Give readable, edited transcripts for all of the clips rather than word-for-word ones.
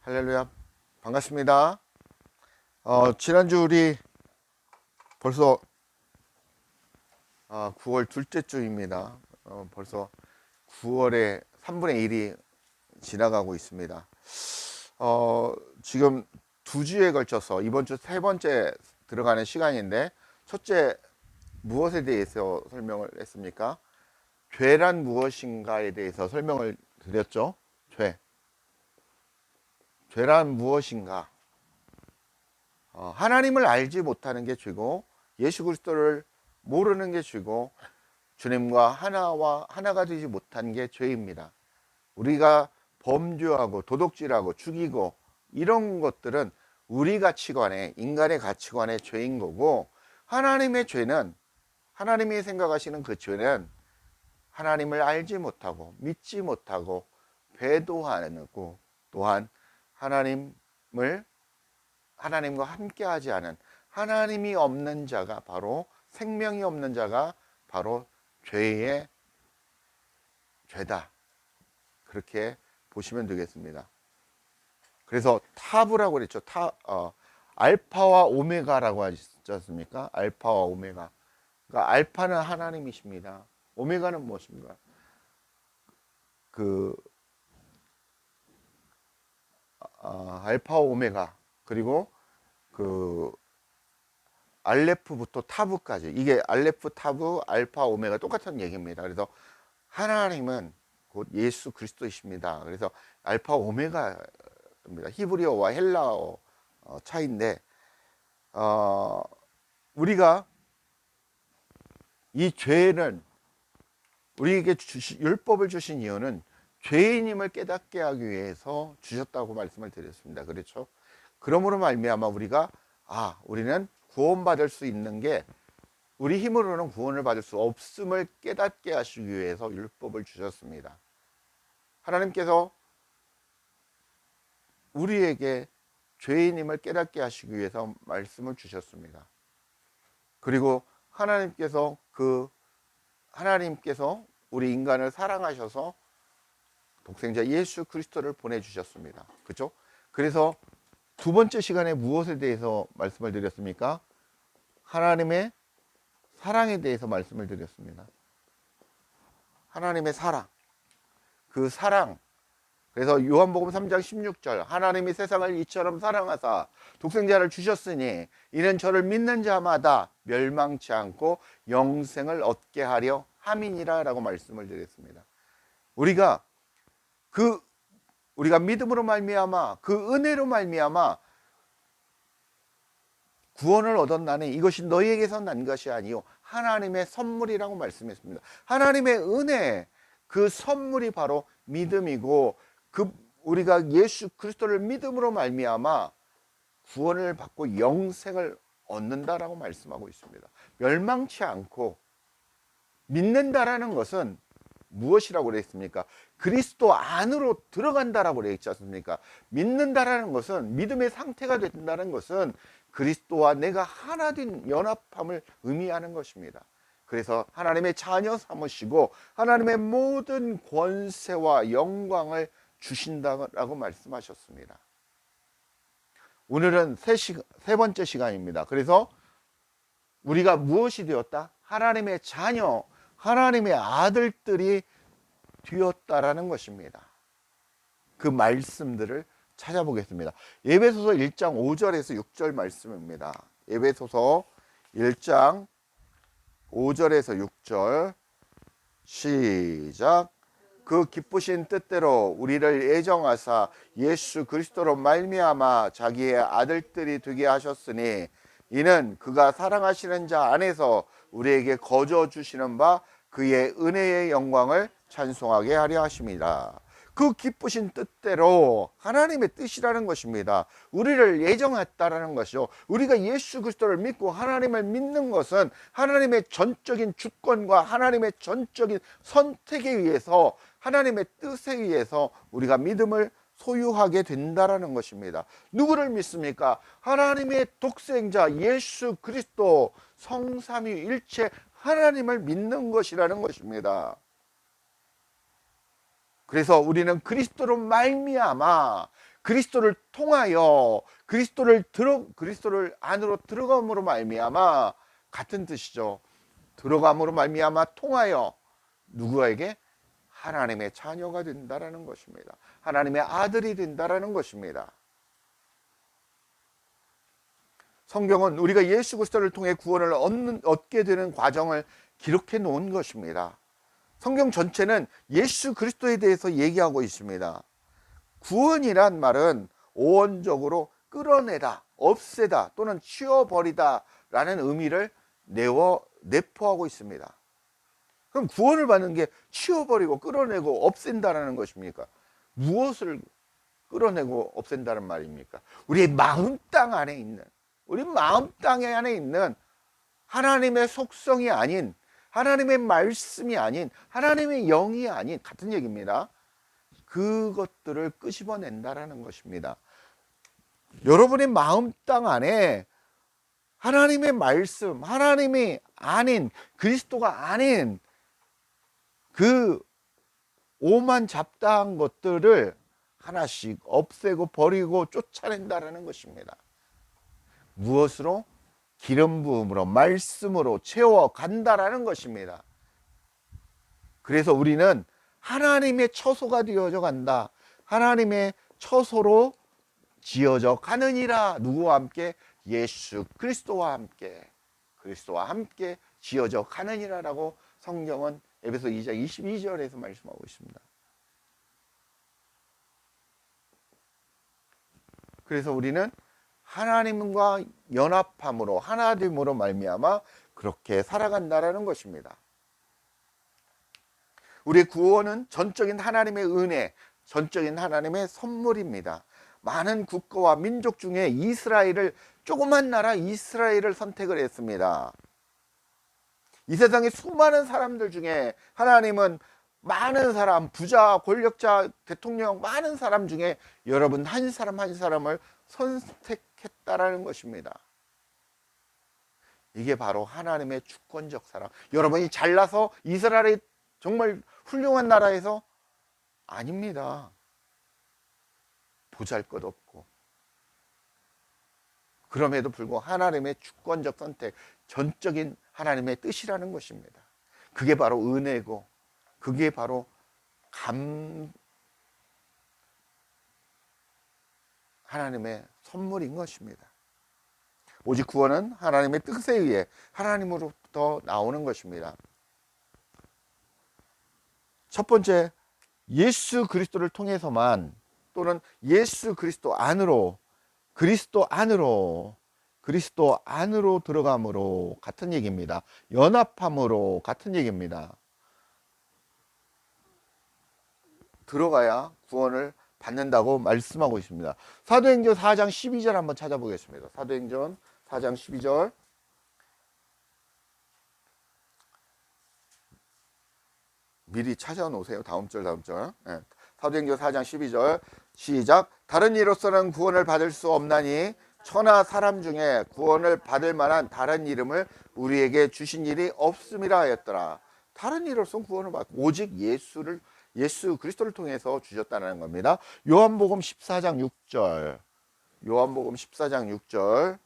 할렐루야. 반갑습니다. 지난주 우리 벌써 9월 둘째 주입니다. 벌써 9월의 3분의 1이 지나가고 있습니다. 지금 두 주에 걸쳐서 이번 주 세 번째 들어가는 시간인데, 첫째 무엇에 대해서 설명을 했습니까? 죄란 무엇인가에 대해서 설명을 드렸죠. 죄란 무엇인가? 하나님을 알지 못하는 게 죄고, 예수 그리스도를 모르는 게 죄고, 주님과 하나가 되지 못한 게 죄입니다. 우리가 범죄하고 도둑질하고 죽이고 이런 것들은 우리 가치관에, 인간의 가치관의 죄인 거고, 하나님의 죄는, 하나님이 생각하시는 그 죄는 하나님을 알지 못하고 믿지 못하고 배도하고, 또한 하나님과 함께하지 않은, 하나님이 없는 자가, 바로 생명이 없는 자가 바로 죄다, 그렇게 보시면 되겠습니다. 그래서 타브라고 그랬죠. 알파와 오메가라고 하지 않습니까? 알파와 오메가. 그러니까 알파는 하나님이십니다. 오메가는 무엇입니까? 알파와 오메가, 그리고 알레프부터 타브까지, 이게 알레프, 타브, 알파, 오메가 똑같은 얘기입니다. 그래서 하나님은 곧 예수 그리스도이십니다. 그래서 알파, 오메가입니다. 히브리어와 헬라어 차이인데, 우리가 이 죄는, 우리에게 율법을 주신 이유는 죄인임을 깨닫게 하기 위해서 주셨다고 말씀을 드렸습니다. 그렇죠? 그러므로 말미암아 우리는 구원받을 수 있는 게, 우리 힘으로는 구원을 받을 수 없음을 깨닫게 하시기 위해서 율법을 주셨습니다. 하나님께서 우리에게 죄인임을 깨닫게 하시기 위해서 말씀을 주셨습니다. 그리고 하나님께서 우리 인간을 사랑하셔서 독생자 예수 그리스도를 보내주셨습니다. 그렇죠? 그래서 두 번째 시간에 무엇에 대해서 말씀을 드렸습니까? 하나님의 사랑에 대해서 말씀을 드렸습니다. 하나님의 사랑, 그 사랑. 그래서 요한복음 3장 16절, 하나님이 세상을 이처럼 사랑하사 독생자를 주셨으니 이는 저를 믿는 자마다 멸망치 않고 영생을 얻게 하려 함이니라 라고 말씀을 드렸습니다. 우리가 믿음으로 말미암아, 그 은혜로 말미암아 구원을 얻었나니 이것이 너희에게서 난 것이 아니요 하나님의 선물이라고 말씀했습니다. 하나님의 은혜, 그 선물이 바로 믿음이고, 우리가 예수 그리스도를 믿음으로 말미암아 구원을 받고 영생을 얻는다라고 말씀하고 있습니다. 멸망치 않고, 믿는다라는 것은 무엇이라고 그랬습니까? 그리스도 안으로 들어간다라고 그랬지 않습니까? 믿는다라는 것은, 믿음의 상태가 된다는 것은 그리스도와 내가 하나 된 연합함을 의미하는 것입니다. 그래서 하나님의 자녀 삼으시고 하나님의 모든 권세와 영광을 주신다라고 말씀하셨습니다. 오늘은 세 번째 시간입니다. 그래서 우리가 무엇이 되었다? 하나님의 자녀, 하나님의 아들들이 되었다라는 것입니다. 그 말씀들을 찾아보겠습니다. 에베소서 1장 5절에서 6절 말씀입니다. 에베소서 1장 5절에서 6절 시작. 그 기쁘신 뜻대로 우리를 애정하사 예수 그리스도로 말미암아 자기의 아들들이 되게 하셨으니 이는 그가 사랑하시는 자 안에서 우리에게 거저 주시는 바 그의 은혜의 영광을 찬송하게 하려 하심이라. 그 기쁘신 뜻대로, 하나님의 뜻이라는 것입니다. 우리를 예정했다라는 것이요, 우리가 예수 그리스도를 믿고 하나님을 믿는 것은 하나님의 전적인 주권과 하나님의 전적인 선택에 의해서, 하나님의 뜻에 의해서 우리가 믿음을 소유하게 된다라는 것입니다. 누구를 믿습니까? 하나님의 독생자 예수 그리스도, 성삼위일체 하나님을 믿는 것이라는 것입니다. 그래서 우리는 그리스도로 말미암아 그리스도를 통하여 그리스도를 안으로 들어감으로 말미암아 같은 뜻이죠. 들어감으로 말미암아 통하여 누구에게? 하나님의 자녀가 된다라는 것입니다. 하나님의 아들이 된다라는 것입니다. 성경은 우리가 예수 그리스도를 통해 구원을 얻게 되는 과정을 기록해 놓은 것입니다. 성경 전체는 예수 그리스도에 대해서 얘기하고 있습니다. 구원이란 말은 오원적으로 끌어내다, 없애다 또는 치워버리다 라는 의미를 내포하고 있습니다. 그럼 구원을 받는 게 치워버리고 끌어내고 없앤다라는 것입니까? 무엇을 끌어내고 없앤다는 말입니까? 우리의 마음 땅 안에 있는, 우리 마음 땅 안에 있는 하나님의 속성이 아닌, 하나님의 말씀이 아닌, 하나님의 영이 아닌, 같은 얘기입니다. 그것들을 끄집어낸다라는 것입니다. 여러분의 마음 땅 안에 하나님의 말씀, 하나님이 아닌, 그리스도가 아닌 그 오만 잡다한 것들을 하나씩 없애고 버리고 쫓아낸다라는 것입니다. 무엇으로? 기름 부음으로, 말씀으로 채워간다라는 것입니다. 그래서 우리는 하나님의 처소가 되어져 간다. 하나님의 처소로 지어져 가느니라. 누구와 함께? 예수 그리스도와 함께 지어져 가느니라라고 성경은 에베소 2장 22절에서 말씀하고 있습니다. 그래서 우리는 하나님과 연합함으로 하나됨으로 말미암아 그렇게 살아간다라는 것입니다. 우리의 구원은 전적인 하나님의 은혜, 전적인 하나님의 선물입니다. 많은 국가와 민족 중에 조그만 나라 이스라엘을 선택을 했습니다. 이 세상의 수많은 사람들 중에 하나님은 많은 사람, 부자, 권력자, 대통령, 많은 사람 중에 여러분 한 사람 한 사람을 선택했다라는 것입니다. 이게 바로 하나님의 주권적 사랑. 여러분이 잘나서 이스라엘이 정말 훌륭한 나라에서? 아닙니다. 보잘것없고. 그럼에도 불구하고 하나님의 주권적 선택, 전적인 하나님의 뜻이라는 것입니다. 그게 바로 은혜고, 그게 바로 하나님의 선물인 것입니다. 오직 구원은 하나님의 뜻에 의해 하나님으로부터 나오는 것입니다. 첫 번째, 예수 그리스도를 통해서만, 또는 예수 그리스도 안으로 들어감으로 같은 얘기입니다. 연합함으로 같은 얘기입니다. 들어가야 구원을 받는다고 말씀하고 있습니다. 사도행전 4장 12절 한번 찾아보겠습니다. 사도행전 4장 12절. 미리 찾아놓으세요. 다음 절. 네. 사도행전 4장 12절 시작. 다른 이로서는 구원을 받을 수 없나니 천하 사람 중에 구원을 받을 만한 다른 이름을 우리에게 주신 일이 없음이라 하였더라. 다른 이로서는 구원을 받고 오직 예수 그리스도를 통해서 주셨다는 겁니다. 요한복음 14장 6절. 요한복음 14장 6절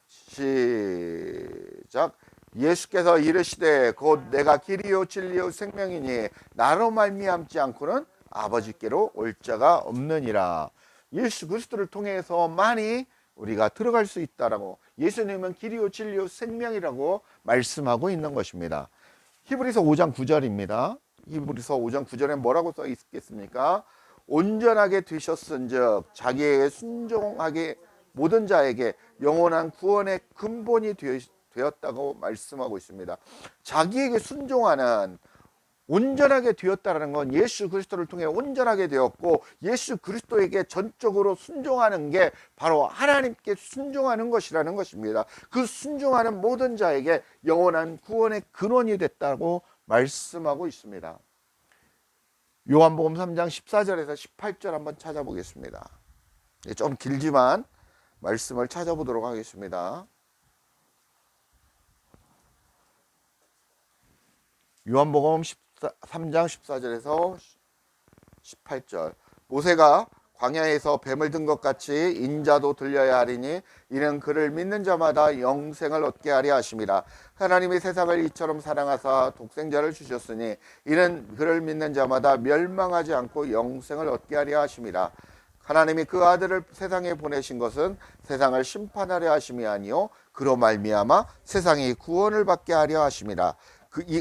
시작. 예수께서 이르시되 곧 내가 길이요 진리요 생명이니 나로 말미암지 않고는 아버지께로 올 자가 없느니라. 예수 그리스도를 통해서만이 우리가 들어갈 수 있다라고, 예수님은 길이요 진리요 생명이라고 말씀하고 있는 것입니다. 히브리서 5장 9절입니다. 히브리서 5장 9절에 뭐라고 써 있겠습니까? 온전하게 되셨은즉 자기에게 순종하게 모든 자에게 영원한 구원의 근본이 되었다고 말씀하고 있습니다. 자기에게 순종하는, 온전하게 되었다는 건 예수 그리스도를 통해 온전하게 되었고, 예수 그리스도에게 전적으로 순종하는 게 바로 하나님께 순종하는 것이라는 것입니다. 그 순종하는 모든 자에게 영원한 구원의 근원이 됐다고 말씀하고 있습니다. 요한복음 3장 14절에서 18절 한번 찾아보겠습니다. 좀 길지만 말씀을 찾아보도록 하겠습니다. 요한복음 3장 14절에서 18절. 모세가 광야에서 뱀을 든 것 같이 인자도 들려야 하리니 이는 그를 믿는 자마다 영생을 얻게 하려 하심이라. 하나님이 세상을 이처럼 사랑하사 독생자를 주셨으니 이는 그를 믿는 자마다 멸망하지 않고 영생을 얻게 하려 하심이라. 하나님이 그 아들을 세상에 보내신 것은 세상을 심판하려 하심이 아니요 그로 말미암아 세상이 구원을 받게 하려 하심이라.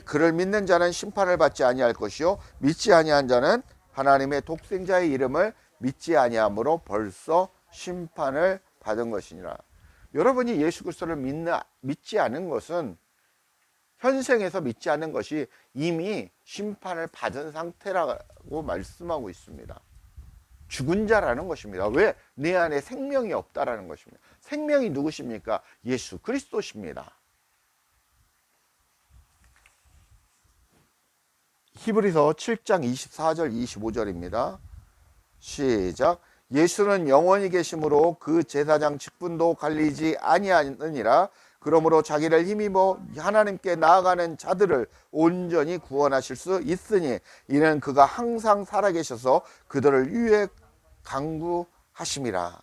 그를 믿는 자는 심판을 받지 아니할 것이요 믿지 아니한 자는 하나님의 독생자의 이름을 믿지 아니함으로 벌써 심판을 받은 것이니라. 여러분이 예수 그리스도를 믿지 않은 것은, 현생에서 믿지 않는 것이 이미 심판을 받은 상태라고 말씀하고 있습니다. 죽은 자라는 것입니다. 왜? 내 안에 생명이 없다라는 것입니다. 생명이 누구십니까? 예수 그리스도십니다. 히브리서 7장 24절 25절입니다. 시작. 예수는 영원히 계심으로 그 제사장 직분도 갈리지 아니하느니라. 그러므로 자기를 힘입어 하나님께 나아가는 자들을 온전히 구원하실 수 있으니 이는 그가 항상 살아계셔서 그들을 위해 강구하심이라.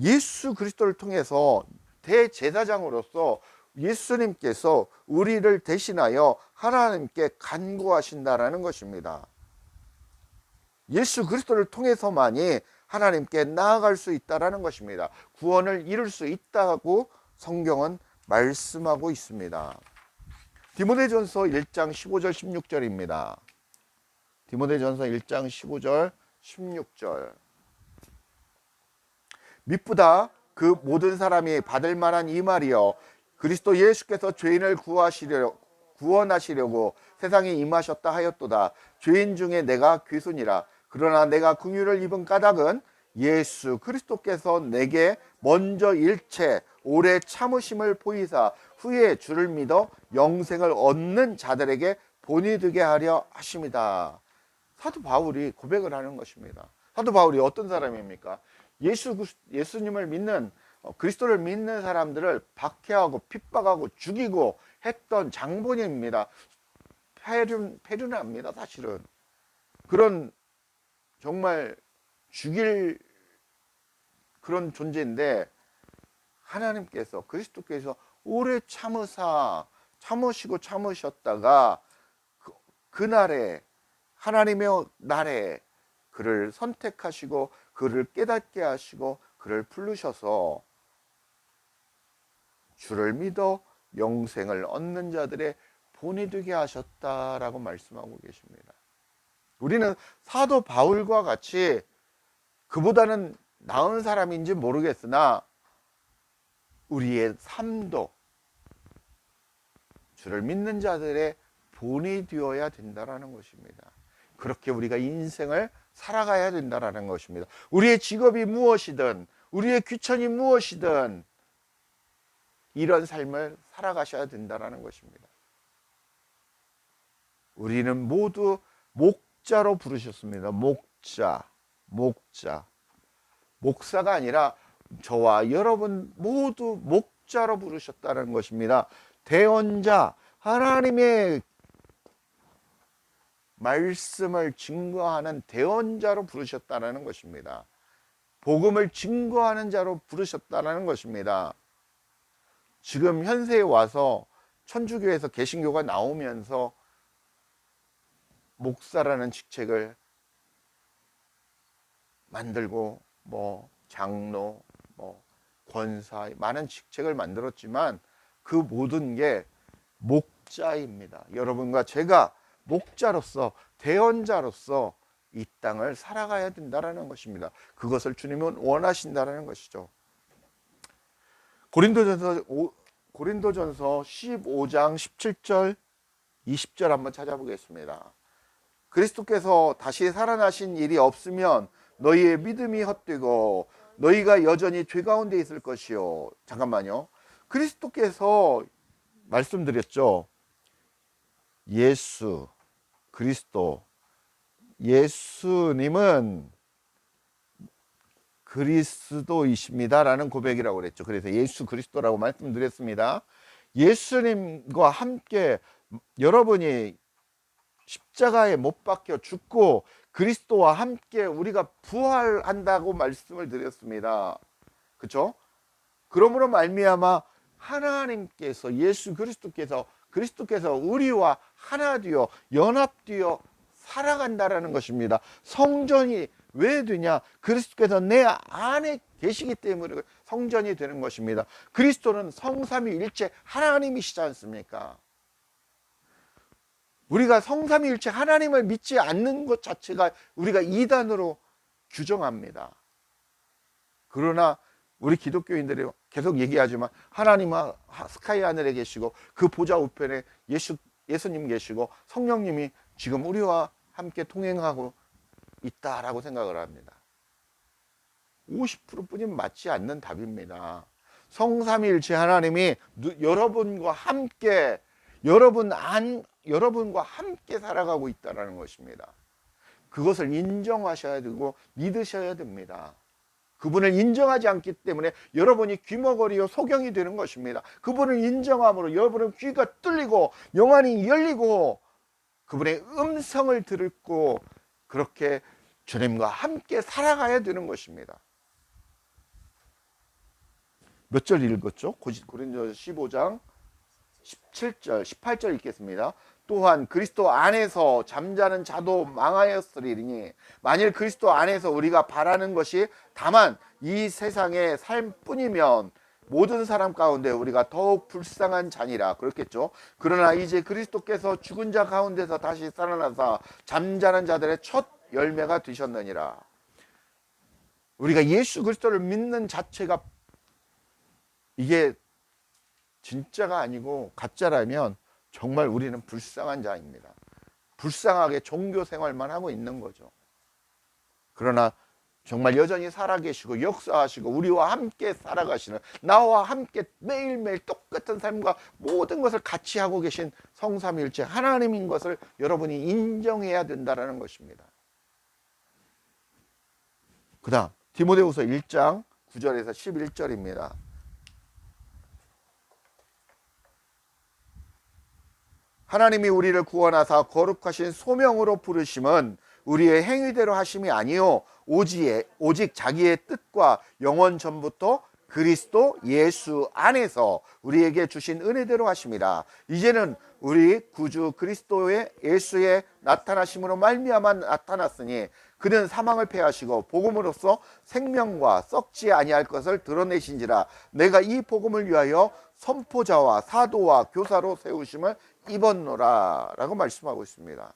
예수 그리스도를 통해서 대제사장으로서 예수님께서 우리를 대신하여 하나님께 간구하신다라는 것입니다. 예수 그리스도를 통해서만이 하나님께 나아갈 수 있다라는 것입니다. 구원을 이룰 수 있다고 성경은 말씀하고 있습니다. 디모데전서 1장 15절 16절입니다. 디모데전서 1장 15절 16절. 미쁘다 그 모든 사람이 받을 만한 이 말이여, 그리스도 예수께서 죄인을 구원하시려고 세상에 임하셨다 하였도다. 죄인 중에 내가 귀순이라. 그러나 내가 긍휼을 입은 까닭은 예수 그리스도께서 내게 먼저 일체 오래 참으심을 보이사 후에 주를 믿어 영생을 얻는 자들에게 본이 되게 하려 하심이다. 사도 바울이 고백을 하는 것입니다. 사도 바울이 어떤 사람입니까? 예수님을 믿는, 그리스도를 믿는 사람들을 박해하고 핍박하고 죽이고 했던 장본인입니다. 페르나입니다. 사실은 그런 정말 죽일 그런 존재인데, 하나님께서, 그리스도께서 오래 참으셨다가 그날에, 하나님의 날에 그를 선택하시고 그를 깨닫게 하시고 그를 부르셔서 주를 믿어 영생을 얻는 자들의 본이 되게 하셨다라고 말씀하고 계십니다. 우리는 사도 바울과 같이 그보다는 나은 사람인지 모르겠으나 우리의 삶도 주를 믿는 자들의 본이 되어야 된다라는 것입니다. 그렇게 우리가 인생을 살아가야 된다라는 것입니다. 우리의 직업이 무엇이든, 우리의 귀천이 무엇이든 이런 삶을 살아가셔야 된다라는 것입니다. 우리는 모두 목자로 부르셨습니다. 목자. 목사가 아니라 저와 여러분 모두 목자로 부르셨다는 것입니다. 대언자, 하나님의 말씀을 증거하는 대언자로 부르셨다는 것입니다. 복음을 증거하는 자로 부르셨다는 것입니다. 지금 현세에 와서 천주교에서 개신교가 나오면서 목사라는 직책을 만들고 장로, 권사, 많은 직책을 만들었지만 그 모든 게 목자입니다. 여러분과 제가 목자로서, 대언자로서 이 땅을 살아가야 된다는 것입니다. 그것을 주님은 원하신다는 것이죠. 고린도전서 15장 17절 20절 한번 찾아보겠습니다. 그리스도께서 다시 살아나신 일이 없으면 너희의 믿음이 헛되고 너희가 여전히 죄 가운데 있을 것이요. 잠깐만요. 그리스도께서 말씀드렸죠. 예수 그리스도, 예수님은 그리스도이십니다라는 고백이라고 그랬죠. 그래서 예수 그리스도라고 말씀드렸습니다. 예수님과 함께 여러분이 십자가에 못 박혀 죽고 그리스도와 함께 우리가 부활한다고 말씀을 드렸습니다. 그렇죠? 그러므로 말미암아 하나님께서 예수 그리스도께서 우리와 하나 되어 연합되어 살아간다라는 것입니다. 성전이 왜 되냐? 그리스도께서 내 안에 계시기 때문에 성전이 되는 것입니다. 그리스도는 성삼위일체 하나님이시지 않습니까? 우리가 성삼위일체 하나님을 믿지 않는 것 자체가 우리가 이단으로 규정합니다. 그러나 우리 기독교인들이 계속 얘기하지만 하나님은 스카이 하늘에 계시고 그 보좌 우편에 예수님 계시고 성령님이 지금 우리와 함께 통행하고 있다라고 생각을 합니다. 50%뿐이면 맞지 않는 답입니다. 성삼위일체 하나님이 여러분과 함께 여러분과 함께 살아가고 있다는 것입니다. 그것을 인정하셔야 되고 믿으셔야 됩니다. 그분을 인정하지 않기 때문에 여러분이 귀머거리요 소경이 되는 것입니다. 그분을 인정함으로 여러분의 귀가 뚫리고 영안이 열리고 그분의 음성을 듣고 그렇게 주님과 함께 살아가야 되는 것입니다. 몇 절 읽었죠? 고린도서 15장 17절, 18절 읽겠습니다. 또한 그리스도 안에서 잠자는 자도 망하였으리니 만일 그리스도 안에서 우리가 바라는 것이 다만 이 세상의 삶뿐이면 모든 사람 가운데 우리가 더욱 불쌍한 자니라. 그렇겠죠. 그러나 이제 그리스도께서 죽은 자 가운데서 다시 살아나사 잠자는 자들의 첫 열매가 되셨느니라. 우리가 예수 그리스도를 믿는 자체가 이게 진짜가 아니고 가짜라면 정말 우리는 불쌍한 자입니다. 불쌍하게 종교 생활만 하고 있는 거죠. 그러나 정말 여전히 살아계시고 역사하시고 우리와 함께 살아가시는, 나와 함께 매일매일 똑같은 삶과 모든 것을 같이 하고 계신 성삼위일체 하나님인 것을 여러분이 인정해야 된다는 것입니다. 그 다음 디모데후서 1장 9절에서 11절입니다. 하나님이 우리를 구원하사 거룩하신 소명으로 부르심은 우리의 행위대로 하심이 아니요 오직 자기의 뜻과 영원 전부터 그리스도 예수 안에서 우리에게 주신 은혜대로 하심이라. 이제는 우리 구주 그리스도의 예수의 나타나심으로 말미암아 나타났으니 그는 사망을 패하시고 복음으로써 생명과 썩지 아니할 것을 드러내신지라. 내가 이 복음을 위하여 선포자와 사도와 교사로 세우심을 입었노라 라고 말씀하고 있습니다.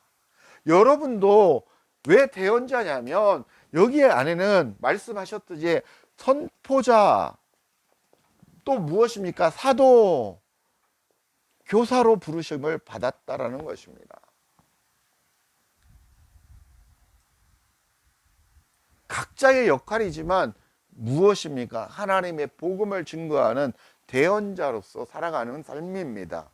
여러분도 왜 대언자냐면 여기 안에는 말씀하셨듯이 선포자 또 무엇입니까? 사도, 교사로 부르심을 받았다라는 것입니다. 각자의 역할이지만 무엇입니까? 하나님의 복음을 증거하는 대언자로서 살아가는 삶입니다.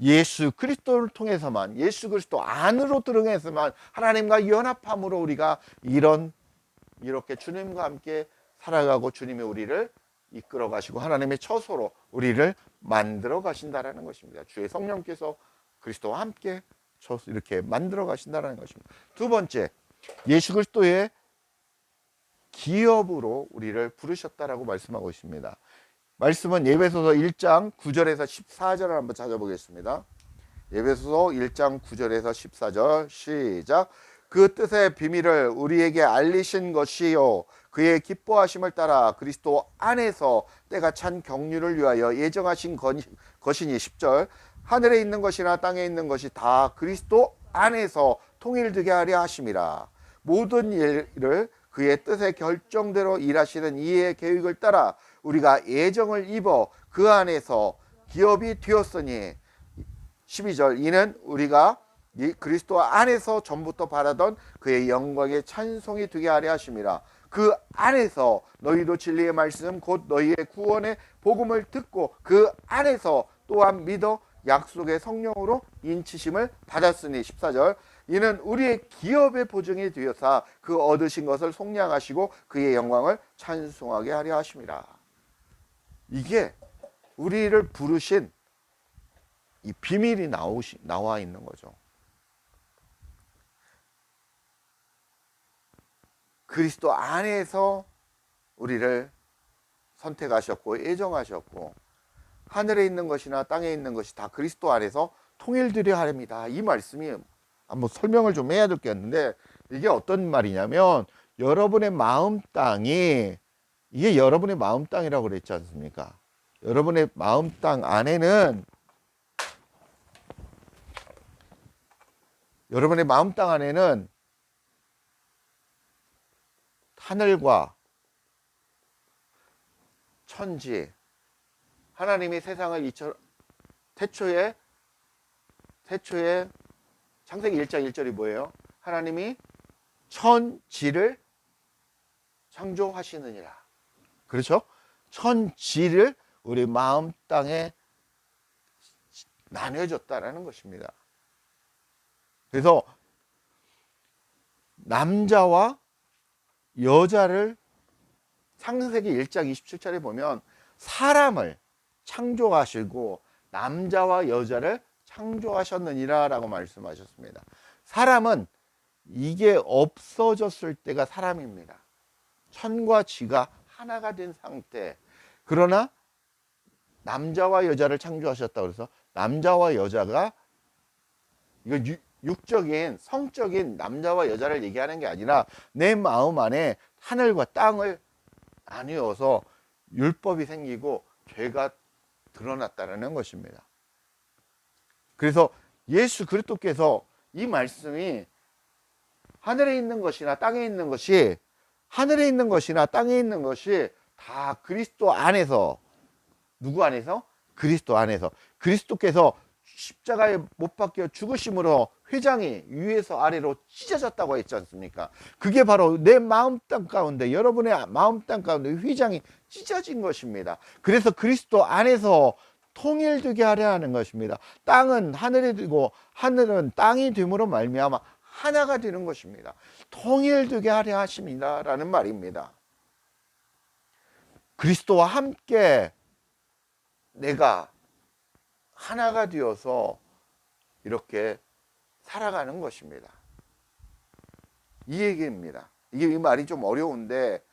예수 그리스도를 통해서만, 예수 그리스도 안으로 들어가서만 하나님과 연합함으로 우리가 이렇게 주님과 함께 살아가고 주님이 우리를 이끌어 가시고 하나님의 처소로 우리를 만들어 가신다라는 것입니다. 주의 성령께서 그리스도와 함께 처소 이렇게 만들어 가신다라는 것입니다. 두 번째, 예수 그리스도의 기업으로 우리를 부르셨다라고 말씀하고 있습니다. 말씀은 에베소서 1장 9절에서 14절을 한번 찾아보겠습니다. 에베소서 1장 9절에서 14절 시작. 그 뜻의 비밀을 우리에게 알리신 것이요 그의 기뻐하심을 따라 그리스도 안에서 때가 찬 경륜을 위하여 예정하신 것이니 10절. 하늘에 있는 것이나 땅에 있는 것이 다 그리스도 안에서 통일되게 하려 하심이라. 모든 일을 그의 뜻의 결정대로 일하시는 이의 계획을 따라 우리가 예정을 입어 그 안에서 기업이 되었으니 12절. 이는 우리가 그리스도 안에서 전부터 바라던 그의 영광의 찬송이 되게 하려 하심이라. 그 안에서 너희도 진리의 말씀 곧 너희의 구원의 복음을 듣고 그 안에서 또한 믿어 약속의 성령으로 인치심을 받았으니 14절. 이는 우리의 기업의 보증이 되어서 그 얻으신 것을 속량하시고 그의 영광을 찬송하게 하려 하심이라. 이게 우리를 부르신 이 비밀이 나와 있는 거죠. 그리스도 안에서 우리를 선택하셨고 애정하셨고 하늘에 있는 것이나 땅에 있는 것이 다 그리스도 안에서 통일되려 하렵니다. 이 말씀이 한번 설명을 좀 해야 될 게 있는데, 이게 어떤 말이냐면 여러분의 마음 땅이, 이게 여러분의 마음 땅이라고 그랬지 않습니까? 여러분의 마음 땅 안에는, 여러분의 마음 땅 안에는 하늘과 천지, 하나님이 세상을 태초에 창세기 1장 1절이 뭐예요? 하나님이 천지를 창조하시느니라. 그렇죠? 천지를 우리 마음 땅에 나눠줬다라는 것입니다. 그래서 남자와 여자를 창세기 1장 27절에 보면 사람을 창조하시고 남자와 여자를 창조하셨느니라 라고 말씀하셨습니다. 사람은 이게 없어졌을 때가 사람입니다. 천과 지가 하나가 된 상태. 그러나 남자와 여자를 창조하셨다고 해서 남자와 여자가, 이거 육적인 성적인 남자와 여자를 얘기하는 게 아니라 내 마음 안에 하늘과 땅을 나누어서 율법이 생기고 죄가 드러났다는 것입니다. 그래서 예수 그리스도께서 이 말씀이 하늘에 있는 것이나 땅에 있는 것이, 하늘에 있는 것이나 땅에 있는 것이 다 그리스도 안에서, 누구 안에서? 그리스도 안에서. 그리스도께서 십자가에 못 박혀 죽으심으로 휘장이 위에서 아래로 찢어졌다고 했지 않습니까? 그게 바로 내 마음 땅 가운데, 여러분의 마음 땅 가운데 휘장이 찢어진 것입니다. 그래서 그리스도 안에서 통일되게 하려 하는 것입니다. 땅은 하늘이 되고 하늘은 땅이 됨으로 말미암아 하나가 되는 것입니다. 통일되게 하려 하십니다 라는 말입니다. 그리스도와 함께 내가 하나가 되어서 이렇게 살아가는 것입니다. 이 얘기입니다. 이게 이 말이 좀 어려운데,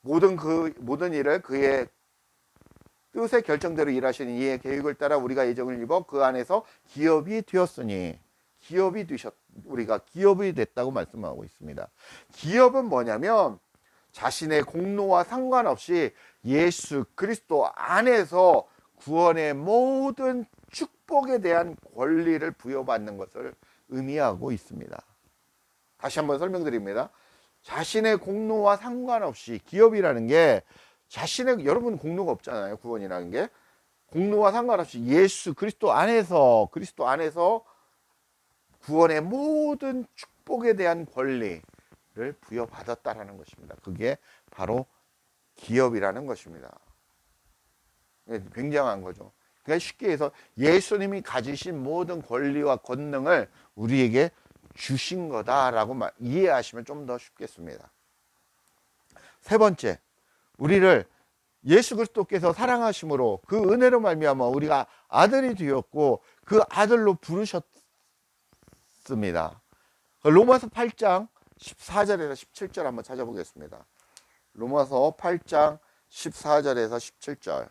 모든 일을 그의 뜻의 결정대로 일하시는 이의 계획을 따라 우리가 예정을 입어 그 안에서 기업이 되었으니, 우리가 기업이 됐다고 말씀하고 있습니다. 기업은 뭐냐면 자신의 공로와 상관없이 예수 그리스도 안에서 구원의 모든 축복에 대한 권리를 부여받는 것을 의미하고 있습니다. 다시 한번 설명드립니다. 자신의 공로와 상관없이, 기업이라는 게 여러분 공로가 없잖아요. 구원이라는 게 공로와 상관없이 예수 그리스도 안에서 구원의 모든 축복에 대한 권리를 부여받았다라는 것입니다. 그게 바로 기업이라는 것입니다. 굉장한 거죠. 그러니까 쉽게 해서 예수님이 가지신 모든 권리와 권능을 우리에게 주신 거다라고 이해하시면 좀 더 쉽겠습니다. 세 번째, 우리를 예수 그리스도께서 사랑하심으로 그 은혜로 말미암아 우리가 아들이 되었고 그 아들로 부르셨습니다. 로마서 8장 14절에서 17절 한번 찾아보겠습니다. 로마서 8장 14절에서 17절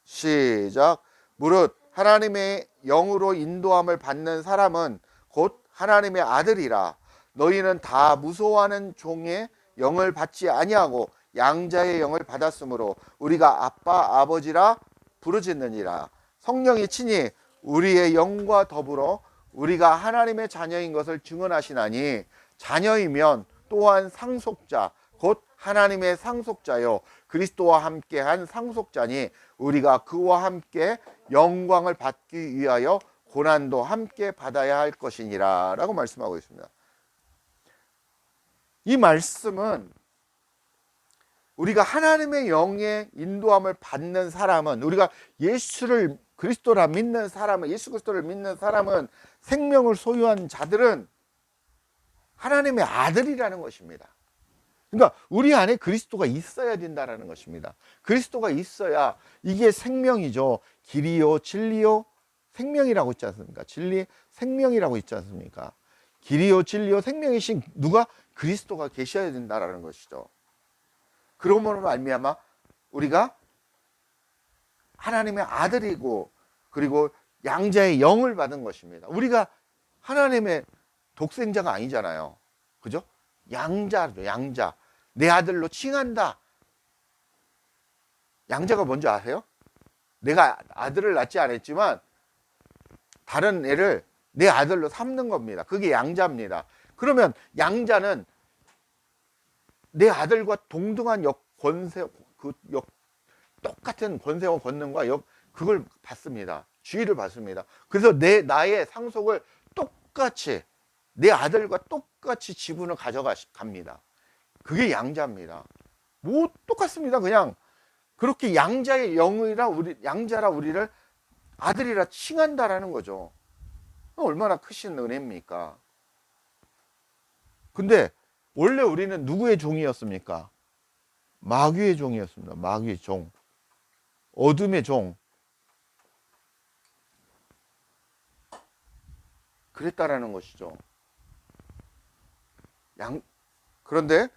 시작. 무릇 하나님의 영으로 인도함을 받는 사람은 곧 하나님의 아들이라. 너희는 다 무소하는 종의 영을 받지 아니하고 양자의 영을 받았으므로 우리가 아빠 아버지라 부르짖느니라. 성령이 친히 우리의 영과 더불어 우리가 하나님의 자녀인 것을 증언하시나니 자녀이면 또한 상속자 곧 하나님의 상속자요 그리스도와 함께한 상속자니 우리가 그와 함께 영광을 받기 위하여 고난도 함께 받아야 할 것이니라 라고 말씀하고 있습니다. 이 말씀은 우리가 하나님의 영의 인도함을 받는 사람은, 우리가 예수 그리스도를 믿는 사람은, 생명을 소유한 자들은 하나님의 아들이라는 것입니다. 그러니까 우리 안에 그리스도가 있어야 된다는 것입니다. 그리스도가 있어야 이게 생명이죠. 길이요 진리요 생명이라고 있지 않습니까? 진리 생명이라고 있지 않습니까? 길이요 진리요 생명이신 누가? 그리스도가 계셔야 된다라는 것이죠. 그러므로 말미암아 우리가 하나님의 아들이고 그리고 양자의 영을 받은 것입니다. 우리가 하나님의 독생자가 아니잖아요. 그죠? 양자죠, 양자. 내 아들로 칭한다. 양자가 뭔지 아세요? 내가 아들을 낳지 않았지만 다른 애를 내 아들로 삼는 겁니다. 그게 양자입니다. 그러면 양자는 내 아들과 동등한 권세, 똑같은 권세와 권능과 그걸 받습니다. 주의를 받습니다. 그래서 나의 상속을 똑같이, 내 아들과 똑같이 지분을 가져갑니다. 그게 양자입니다. 뭐 똑같습니다. 그냥 그렇게 양자의 영이라 양자라 우리를 아들이라 칭한다라는 거죠. 얼마나 크신 은혜입니까? 근데 원래 우리는 누구의 종이었습니까? 마귀의 종이었습니다. 마귀의 종. 어둠의 종. 그랬다라는 것이죠. 그런데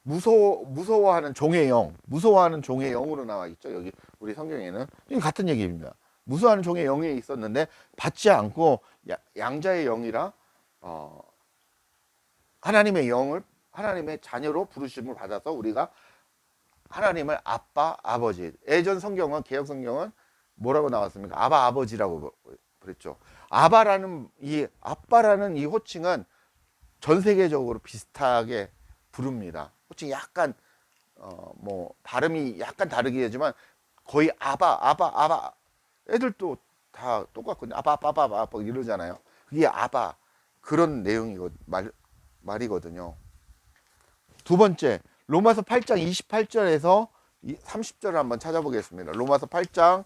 무서워하는 종의 영, 무서워하는 종의 영으로 나와 있죠. 여기 우리 성경에는 같은 얘기입니다. 무서워하는 종의 영이 있었는데 받지 않고 양자의 영이라 하나님의 영을 하나님의 자녀로 부르심을 받아서 우리가 하나님을 아빠, 아버지. 예전 성경은 개역 성경은 뭐라고 나왔습니까? 아바, 아버지라고 그랬죠. 아빠라는 이 호칭은 전 세계적으로 비슷하게 부릅니다. 호칭이 약간 뭐 발음이 약간 다르긴 하지만 거의 아바 애들도 다 똑같거든요. 아바 이러잖아요. 그게 아바 그런 내용이고 말이거든요. 두 번째, 로마서 8장 28절에서 30절을 한번 찾아보겠습니다. 로마서 8장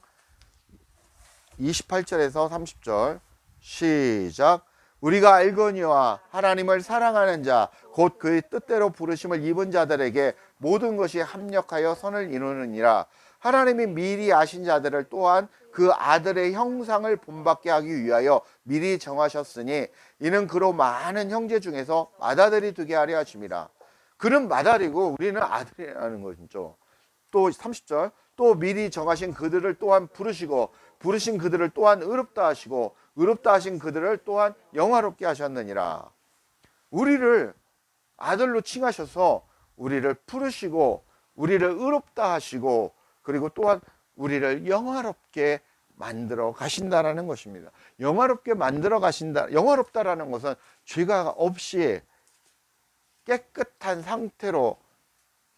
28절에서 30절 시작. 우리가 알거니와 하나님을 사랑하는 자 곧 그의 뜻대로 부르심을 입은 자들에게 모든 것이 합력하여 선을 이루느니라. 하나님이 미리 아신 자들을 또한 그 아들의 형상을 본받게 하기 위하여 미리 정하셨으니 이는 그로 많은 형제 중에서 맏아들이 되게 하려 하심이라. 그는 맏아들이고 우리는 아들이라는 것이죠. 또 30절 또 미리 정하신 그들을 또한 부르시고 부르신 그들을 또한 의롭다 하시고 의롭다 하신 그들을 또한 영화롭게 하셨느니라. 우리를 아들로 칭하셔서 우리를 부르시고 우리를 의롭다 하시고 그리고 또한 우리를 영화롭게 만들어 가신다라는 것입니다. 영화롭게 만들어 가신다. 영화롭다라는 것은 죄가 없이 깨끗한 상태로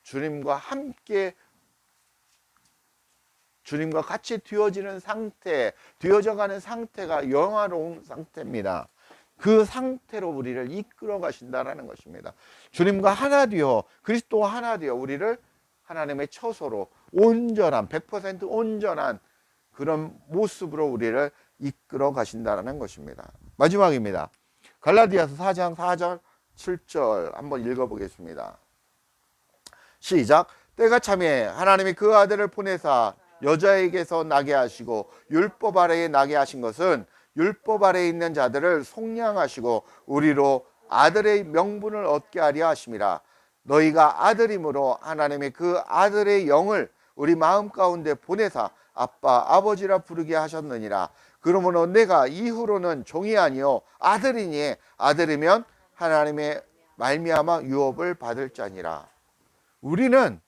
주님과 함께 주님과 같이 되어지는 상태, 되어져가는 상태가 영화로운 상태입니다. 그 상태로 우리를 이끌어 가신다라는 것입니다. 주님과 하나 되어 그리스도와 하나 되어 우리를 하나님의 처소로 온전한 100% 온전한 그런 모습으로 우리를 이끌어 가신다라는 것입니다. 마지막입니다. 갈라디아서 4장 4절 7절 한번 읽어보겠습니다. 시작. 때가 참에 하나님이 그 아들을 보내사 여자에게서 나게 하시고 율법 아래에 나게 하신 것은 율법 아래에 있는 자들을 속량하시고 우리로 아들의 명분을 얻게 하려 하심이라. 너희가 아들이므로 하나님이 그 아들의 영을 우리 마음 가운데 보내사 아빠 아버지라 부르게 하셨느니라. 그러므로 내가 이후로는 종이 아니요 아들이니 아들이면 하나님의 말미암아 유업을 받을 자니라. 우리는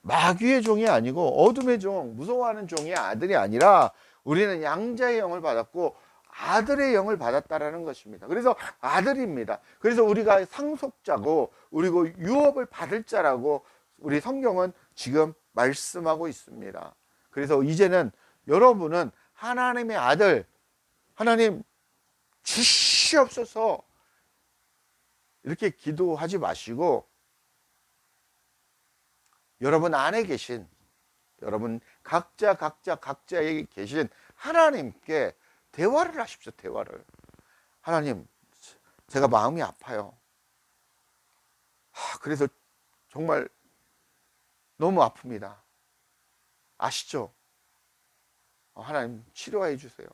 마귀의 종이 아니고 어둠의 종, 무서워하는 종의 아들이 아니라 우리는 양자의 영을 받았고 아들의 영을 받았다라는 것입니다. 그래서 아들입니다. 그래서 우리가 상속자고 그리고 유업을 받을 자라고 우리 성경은 지금 말씀하고 있습니다. 그래서 이제는 여러분은 하나님의 아들, 하나님 주시옵소서 이렇게 기도하지 마시고 여러분 안에 계신 여러분 각자에 계신 하나님께 대화를 하십시오. 대화를. 하나님, 제가 마음이 아파요. 그래서 정말 너무 아픕니다. 아시죠? 하나님 치료해 주세요.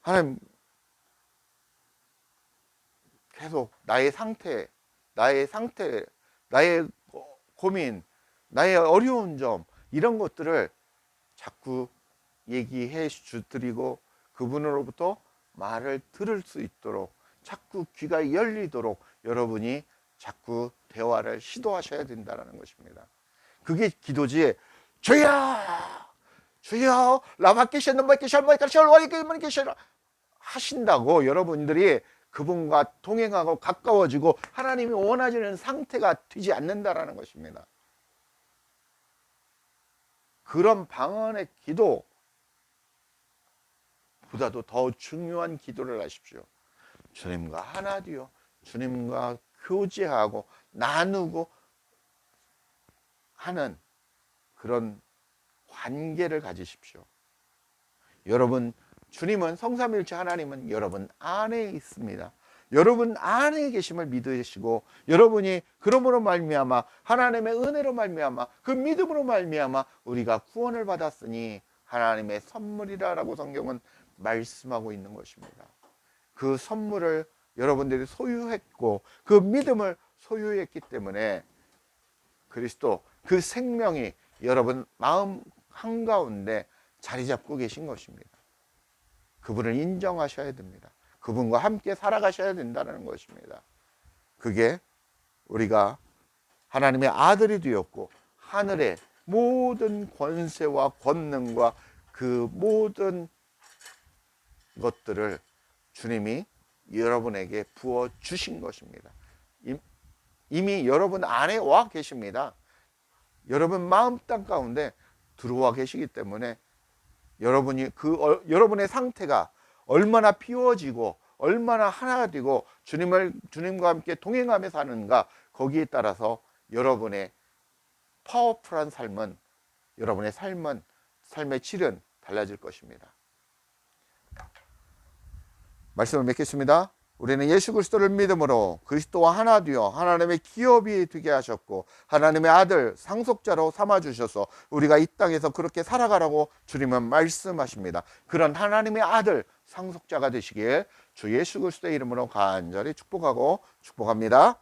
하나님 계속 나의 상태, 나의 고민, 나의 어려운 점, 이런 것들을 자꾸 얘기해 드리고 그분으로부터 말을 들을 수 있도록 자꾸 귀가 열리도록 여러분이 자꾸 대화를 시도하셔야 된다는 것입니다. 그게 기도지. 주여, 주여, 라마케시는 마케시알 마케시알 와이케시알 하신다고 여러분들이 그분과 동행하고 가까워지고 하나님이 원하시는 상태가 되지 않는다라는 것입니다. 그런 방언의 기도보다도 더 중요한 기도를 하십시오. 주님과 하나 되어 주님과 교제하고 나누고 하는 그런 관계를 가지십시오. 여러분, 주님은, 성삼일체 하나님은 여러분 안에 있습니다. 여러분 안에 계심을 믿으시고 여러분이 그러므로 말미암아 하나님의 은혜로 말미암아 그 믿음으로 말미암아 우리가 구원을 받았으니 하나님의 선물이라라고 성경은 말씀하고 있는 것입니다. 그 선물을 여러분들이 소유했고 그 믿음을 소유했기 때문에 그리스도 그 생명이 여러분 마음 한가운데 자리 잡고 계신 것입니다. 그분을 인정하셔야 됩니다. 그분과 함께 살아가셔야 된다는 것입니다. 그게 우리가 하나님의 아들이 되었고 하늘의 모든 권세와 권능과 그 모든 것들을 주님이 여러분에게 부어 주신 것입니다. 이미 여러분 안에 와 계십니다. 여러분 마음 땅 가운데 들어와 계시기 때문에 여러분이 여러분의 상태가 얼마나 비워지고 얼마나 하나가 되고 주님과 함께 동행하며 사는가, 거기에 따라서 여러분의 파워풀한 삶은, 여러분의 삶의 질은 달라질 것입니다. 말씀을 맺겠습니다. 우리는 예수 그리스도를 믿음으로 그리스도와 하나 되어 하나님의 기업이 되게 하셨고 하나님의 아들 상속자로 삼아주셔서 우리가 이 땅에서 그렇게 살아가라고 주님은 말씀하십니다. 그런 하나님의 아들 상속자가 되시길 주 예수 그리스도의 이름으로 간절히 축복합니다.